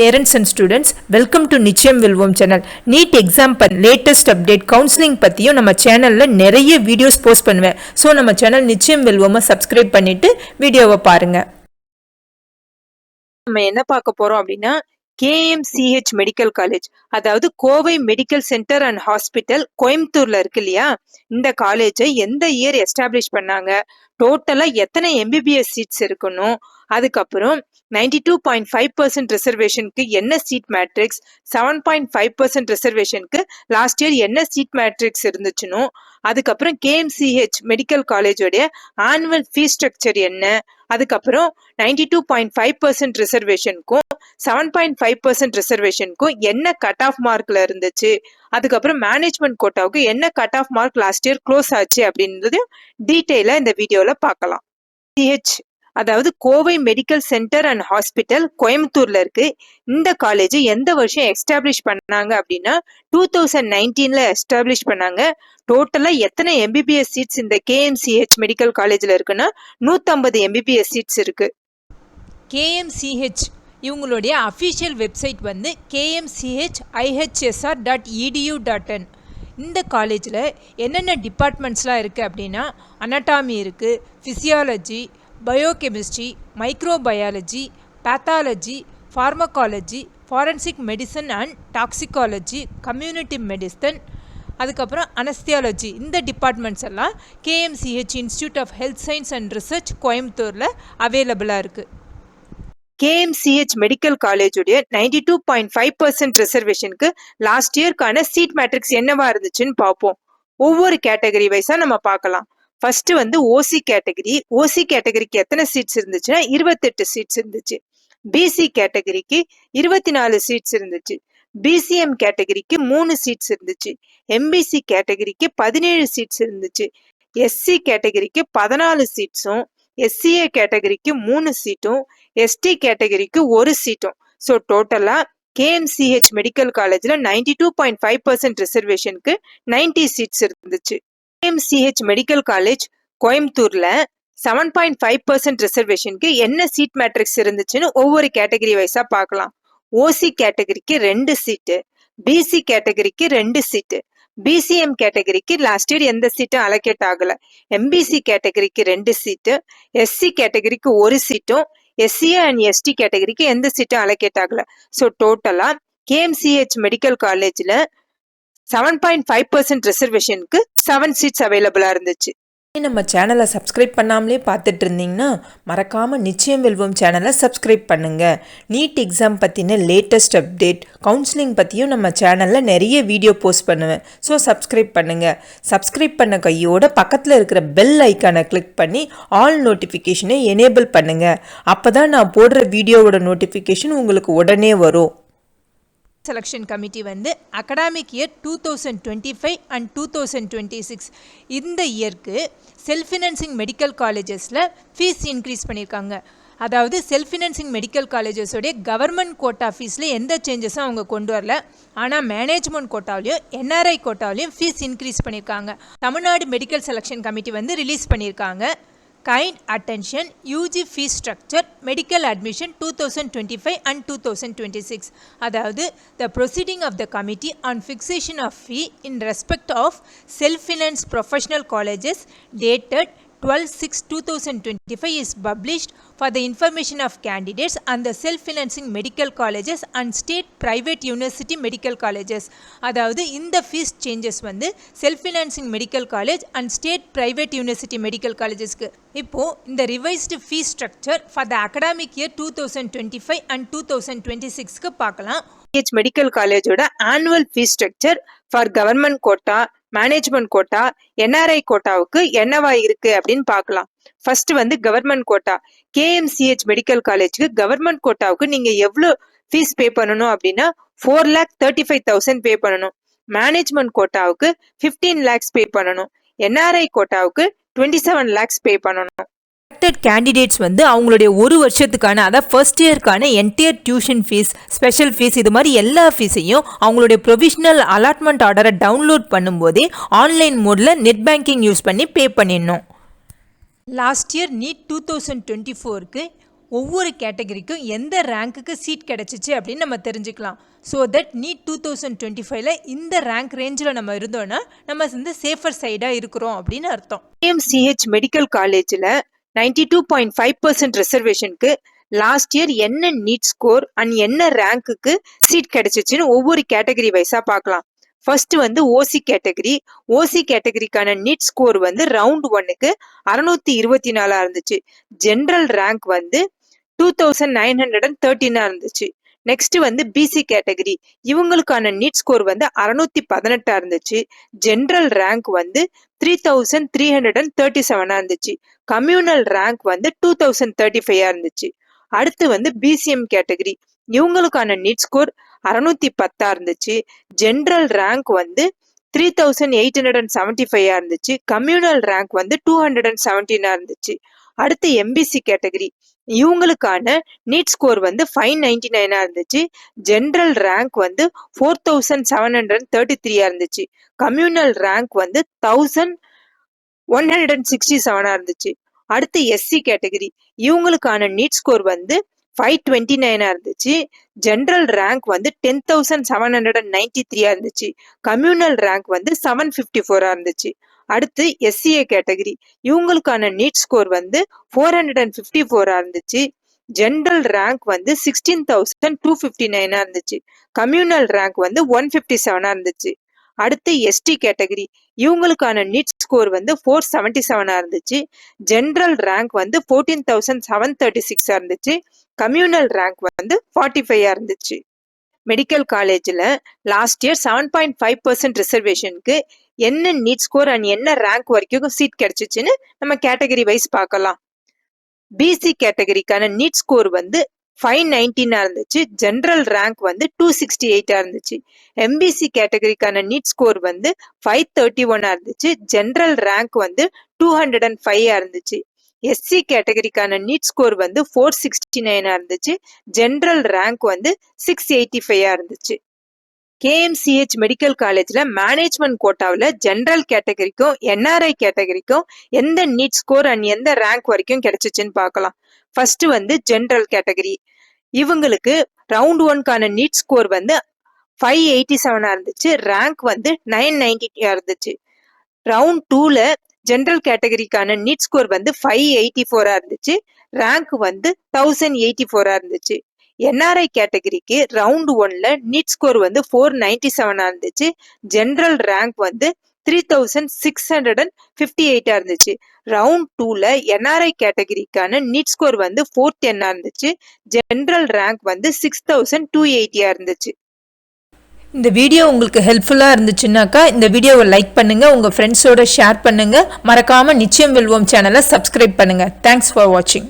Parents and students, welcome to Nichayam Velvom channel. NEET exam latest update counselling பற்றியும் நம்ம சேனலில் நிறைய வீடியோஸ் போஸ்ட் பண்ணுவேன். ஸோ நம்ம சேனல் நிச்சயம் வெல்வோமை சப்ஸ்கிரைப் பண்ணிவிட்டு வீடியோவை பாருங்கள். நம்ம என்ன பார்க்க போகிறோம் அப்படின்னா KMCH மெடிக்கல் காலேஜ், அதாவது Kovai medical centre and hospital கோயம்புத்தூர்ல இருக்கு இல்லையா. இந்த காலேஜை எந்த இயர் எஸ்டாப்ளிஷ் பண்ணாங்க, டோட்டலா எத்தனை MBBS சீட்ஸ் இருக்கணும், அதுக்கப்புறம் 92.5% ரிசர்வேஷனுக்கு என்ன சீட் மேட்ரிக்ஸ், 7.5% ரிசர்வேஷனுக்கு லாஸ்ட் இயர் என்ன சீட் மேட்ரிக்ஸ் இருந்துச்சுனோ, அதுக்கப்புறம் KMCH மெடிக்கல் காலேஜோடைய ஆனுவல் ஃபீஸ் ஸ்ட்ரக்சர் என்ன, அதுக்கப்புறம் 92.5% ரிசர்வேஷனுக்கும் 7.5% ரிசர்வேஷனுக்கும் என்ன கட் ஆஃப் மார்க்ல இருந்துச்சு, அதுக்கப்புறம் மேனேஜ்மெண்ட் கோட்டாவுக்கு என்ன cut off mark last year close ஆச்சு அப்படின்றது டீட்டெயிலா இந்த வீடியோல பார்க்கலாம். அதாவது Kovai medical centre and hospital கோயம்புத்தூர்ல இருக்கு. இந்த காலேஜ் எந்த வருஷம் எஸ்டாப்ளிஷ் பண்ணாங்க அப்படின்னா 2019ல எஸ்டாப்ளிஷ் பண்ணாங்க. டோட்டலா எத்தனை MBBS சீட்ஸ் இந்த KMCH மெடிக்கல் காலேஜ்ல இருக்குன்னா 150 MBBS சீட்ஸ் இருக்கு. KMCH இவங்களுடைய அஃபிஷியல் வெப்சைட் வந்து kmchihsr.edu.in. இந்த காலேஜில் என்னென்ன டிபார்ட்மெண்ட்ஸ்லாம் இருக்குது அப்படின்னா அனாட்டாமி இருக்குது, physiology, biochemistry, microbiology, pathology, pharmacology, forensic medicine and toxicology, community medicine, அதுக்கப்புறம் அனஸ்தியாலஜி. இந்த டிபார்ட்மெண்ட்ஸ் எல்லாம் KMCH institute of health science and research கோயம்புத்தூரில் அவைலபிளாக இருக்குது. KMCH மெடிக்கல் காலேஜுடைய 92.5% ரிசர்வேஷனுக்கு லாஸ்ட் இயர்க்கான சீட் மேட்ரிக்ஸ் என்னவா இருந்துச்சுன்னு பார்ப்போம். ஒவ்வொரு கேட்டகரி வைஸா நம்ம பார்க்கலாம். ஃபர்ஸ்ட் வந்து ஓசி கேட்டகரி. ஓசி கேட்டகரிக்கு எத்தனை சீட்ஸ் இருந்துச்சுன்னா 28 சீட்ஸ் இருந்துச்சு. பிசி கேட்டகரிக்கு 24 சீட்ஸ் இருந்துச்சு. பிசிஎம் கேட்டகரிக்கு 3 சீட்ஸ் இருந்துச்சு. எம்பிசி கேட்டகரிக்கு 17 சீட்ஸ் இருந்துச்சு. எஸ்சி கேட்டகரிக்கு 14 சீட்ஸும், SCA கேட்டகரிக்கு 3 சீட்டும், ST கேட்டகரிக்கு 1 சீட்டும். ஸோ டோட்டலா KMCH மெடிக்கல் காலேஜ்ல 92.5% ரிசர்வேஷனுக்கு 90 சீட்ஸ் இருந்துச்சு. KMCH மெடிக்கல் காலேஜ் கோயம்புத்தூர்ல 7.5% ரிசர்வேஷனுக்கு என்ன சீட் மேட்ரிக்ஸ் இருந்துச்சுன்னு ஒவ்வொரு கேட்டகரி வைஸா பார்க்கலாம். ஓசி கேட்டகரிக்கு 2 சீட்டு, பிசி கேட்டகரிக்கு 2 சீட்டு, பிசிஎம் கேட்டகரிக்கு லாஸ்ட் இயர் எந்த சீட்டும் அலோகேட் ஆகல. எம்பிசி கேட்டகரிக்கு 2 சீட்டு, எஸ்சி கேட்டகரிக்கு 1 சீட்டும், SCA அண்ட் ST கேட்டகரிக்கு எந்த சீட்டும் அலோகேட் ஆகல. ஸோ டோட்டலா KMCH மெடிக்கல் காலேஜ்ல 7.5% ரிசர்வேஷனுக்கு 7 சீட்ஸ் அவைலபிளா இருந்துச்சு. நம்ம சேனலை சப்ஸ்கிரைப் பண்ணாமலே பார்த்துட்டு இருந்தீங்கன்னா மறக்காமல் நிச்சயம் வெல்வோம் சேனலை சப்ஸ்கிரைப் பண்ணுங்கள். நீட் எக்ஸாம் பற்றின லேட்டஸ்ட் அப்டேட் கவுன்சிலிங் பற்றியும் நம்ம சேனலில் நிறைய வீடியோ போஸ்ட் பண்ணுவேன். ஸோ சப்ஸ்கிரைப் பண்ணுங்கள். சப்ஸ்கிரைப் பண்ண கையோட பக்கத்தில் இருக்கிற பெல் ஐக்கானை கிளிக் பண்ணி ஆல் நோட்டிஃபிகேஷனை எனேபிள் பண்ணுங்கள். அப்போ தான் நான் போடுற வீடியோவோட நோட்டிஃபிகேஷன் உங்களுக்கு உடனே வரும். செலெக்ஷன் கமிட்டி வந்து அகடாமிக் இயர் 2025 அண்ட் 2026 இந்த இயருக்கு செல்ஃப் ஃபினான்சிங் மெடிக்கல் காலேஜஸில் ஃபீஸ் இன்க்ரீஸ் பண்ணியிருக்காங்க. அதாவது செல்ஃப் ஃபினான்சிங் மெடிக்கல் காலேஜஸோடைய கவர்மெண்ட் கோட்டா ஃபீஸில் எந்த சேஞ்சஸும் அவங்க கொண்டு வரல. ஆனால் மேனேஜ்மெண்ட் கோட்டாவிலையும் NRI கோட்டாவிலையும் ஃபீஸ் இன்க்ரீஸ் பண்ணியிருக்காங்க. தமிழ்நாடு மெடிக்கல் செலெக்ஷன் கமிட்டி வந்து ரிலீஸ் பண்ணியிருக்காங்க. Kind attention, UG fee structure, medical admission 2025 and 2026. அதாவது the proceeding of the committee on fixation of fee in respect of self-finance professional colleges dated 12/6/2025 is published for the information of candidates and the self-financing medical colleges and state private university medical colleges. அதாவது இந்த fees changes வந்து self financing medical college and state private university medical காலேஜஸ்க்கு. இப்போ இந்த revised fees structure for the academic year 2025 and 2026க்கு பார்க்கலாம். Medical காலேஜோட annual fees structure for government quota, management quota, NRI கோட்டாவுக்கு என்னவா இருக்கு அப்படின்னு பார்க்கலாம். ஃபர்ஸ்ட் வந்து கவர்மெண்ட் கோட்டா. KMCH மெடிக்கல் காலேஜுக்கு கவர்மெண்ட் கோட்டாவுக்கு நீங்க எவ்வளவு ஃபீஸ் பே பண்ணணும் அப்படின்னா 4,35,000 பே பண்ணணும். மேனேஜ்மெண்ட் கோட்டாவுக்கு 15 lakhs பே பண்ணணும். NRI கோட்டாவுக்கு 27 lakhs பே பண்ணணும். கேண்டிடேட்ஸ் வந்து அவங்களுடைய ஒரு வருஷத்துக்கான அதாவது ஃபர்ஸ்ட் இயர்க்கான entire tuition fees, special fees, இது மாதிரி எல்லா ஃபீஸையும் அவங்களுடைய ப்ரொவிஷனல் அலாட்மெண்ட் ஆர்டரை டவுன்லோட் பண்ணும்போதே ஆன்லைன் மோடில் நெட் பேங்கிங் யூஸ் பண்ணி பே பண்ணிடணும். லாஸ்ட் இயர் நீட் 2024க்கு ஒவ்வொரு கேட்டகரிக்கும் எந்த ரேங்க்குக்கு சீட் கிடச்சிச்சு அப்படின்னு நம்ம தெரிஞ்சுக்கலாம். ஸோ தட் நீட் 2025ல இந்த ரேங்க் ரேஞ்சில் நம்ம இருந்தோன்னா நம்ம வந்து சேஃபர் சைடாக இருக்கிறோம் அப்படின்னு அர்த்தம். KMCH மெடிக்கல் காலேஜில் 92.5% ரிசர்வேஷனுக்கு லாஸ்ட் இயர் என்ன நீட் ஸ்கோர் அண்ட் என்ன ரேங்க்குக்கு சீட் கிடைச்சிச்சுன்னு ஒவ்வொரு கேட்டகரி வைஸா பார்க்கலாம். ஃபர்ஸ்ட் வந்து ஓசி கேட்டகரி. ஓசி கேட்டகரிக்கான நீட் ஸ்கோர் வந்து ரவுண்ட் 1க்கு 624 இருந்துச்சு. ஜென்ரல் ரேங்க் வந்து 2913 இருந்துச்சு. நெக்ஸ்ட் வந்து பிசி கேட்டகரி. இவங்களுக்கான நீட் ஸ்கோர் வந்து 618 இருந்துச்சு. ஜென்ரல் ரேங்க் வந்து 3337 இருந்துச்சு. கம்யூனல் ரேங்க் வந்து 2035 இருந்துச்சு. அடுத்து வந்து பிசிஎம் கேட்டகரி. இவங்களுக்கான நீட் ஸ்கோர் 610 இருந்துச்சு. ஜென்ரல் ரேங்க் வந்து 3875 இருந்துச்சு. கம்யூனல் ரேங்க் வந்து 217 இருந்துச்சு. அடுத்து எம்பிசி கேட்டகரி. இவங்களுக்கான நீட் ஸ்கோர் வந்து 599 இருந்துச்சு. ஜென்ரல் ரேங்க் வந்து 4733 இருந்துச்சு. கம்யூனல் ரேங்க் வந்து 1167 இருந்துச்சு. அடுத்து எஸ்சி கேட்டகரி. இவங்களுக்கான நீட் ஸ்கோர் வந்து 529 இருந்துச்சு. ஜென்ரல் ரேங்க் வந்து 10793 இருந்துச்சு. கம்யூனல் ரேங்க் வந்து 754 இருந்துச்சு. அடுத்து எஸ்சிஏ கேட்டகரி. இவங்களுக்கான நீட் ஸ்கோர் வந்து 454 இருந்துச்சு. ஜென்ரல் ரேங்க் வந்து 16259 இருந்துச்சு. கம்யூனல் ரேங்க் வந்து 157 இருந்துச்சு. அடுத்து எஸ்டி கேட்டகரி. இவங்களுக்கான நீட் ஸ்கோர் வந்து 477 இருந்துச்சு. ஜென்ரல் ரேங்க் வந்து 14736 இருந்துச்சு. கம்யூனல் ரேங்க் வந்து 45 இருந்துச்சு. மெடிக்கல் காலேஜில் லாஸ்ட் இயர் 7.5% ரிசர்வேஷனுக்கு என்ன நீட் ஸ்கோர் அண்ட் என்ன ரேங்க் வரைக்கும் சீட் கிடைச்சிச்சுன்னு நம்ம கேட்டகரி வைஸ் பார்க்கலாம். பிசி கேட்டகரிக்கான நீட் ஸ்கோர் வந்து 519 இருந்துச்சு. ஜென்ரல் ரேங்க் வந்து 268 இருந்துச்சு. எம்பிசி கேட்டகரிக்கான நீட் ஸ்கோர் வந்து 531 இருந்துச்சு. ஜென்ரல் ரேங்க் வந்து 205 இருந்துச்சு. எஸ்சி கேட்டகரிக்கான நீட் ஸ்கோர் வந்து 469 இருந்துச்சு. ஜென்ரல் ரேங்க் வந்து 685 இருந்துச்சு. KMCH மெடிக்கல் காலேஜ்ல மேனேஜ்மெண்ட் கோட்டாவில் ஜென்ரல் கேட்டகரிக்கும் NRI கேட்டகரிக்கும் எந்த நீட் ஸ்கோர் அண்ட் எந்த ரேங்க் வரைக்கும் கிடைச்சிச்சுன்னு பார்க்கலாம். ஃபர்ஸ்ட் வந்து ஜென்ரல் கேட்டகரி. இவங்களுக்கு ரவுண்ட் 1க்கான நீட் ஸ்கோர் வந்து 587 இருந்துச்சு. ரேங்க் வந்து 990 இருந்துச்சு. ரவுண்ட் 2ல ஜென்ரல் கேட்டகரிக்கான நீட் ஸ்கோர் வந்து 584 இருந்துச்சு. ரேங்க் வந்து 1084 இருந்துச்சு. NRI கேட்டகரிக்கு ரவுண்ட் 1ல நீட் ஸ்கோர் வந்து 497 இருந்துச்சு. ஜென்ரல் ரேங்க் வந்து 3658 இருந்துச்சு. ரவுண்ட் 2ல NRI கேட்டகரிக்கான நீட் ஸ்கோர் வந்து 410 இருந்துச்சு. ஜென்ரல் ரேங்க் வந்து 6280 இருந்துச்சு. இந்த வீடியோ உங்களுக்கு ஹெல்ப்ஃபுல்லாக இருந்துச்சுன்னாக்கா இந்த வீடியோவை லைக் பண்ணுங்கள், உங்கள் ஃப்ரெண்ட்ஸோட ஷேர் பண்ணுங்கள், மறக்காமல் நிச்சயம் வெல்வோம் சேனலை சப்ஸ்கிரைப் பண்ணுங்கள். தேங்க்ஸ் ஃபார் வாட்சிங்.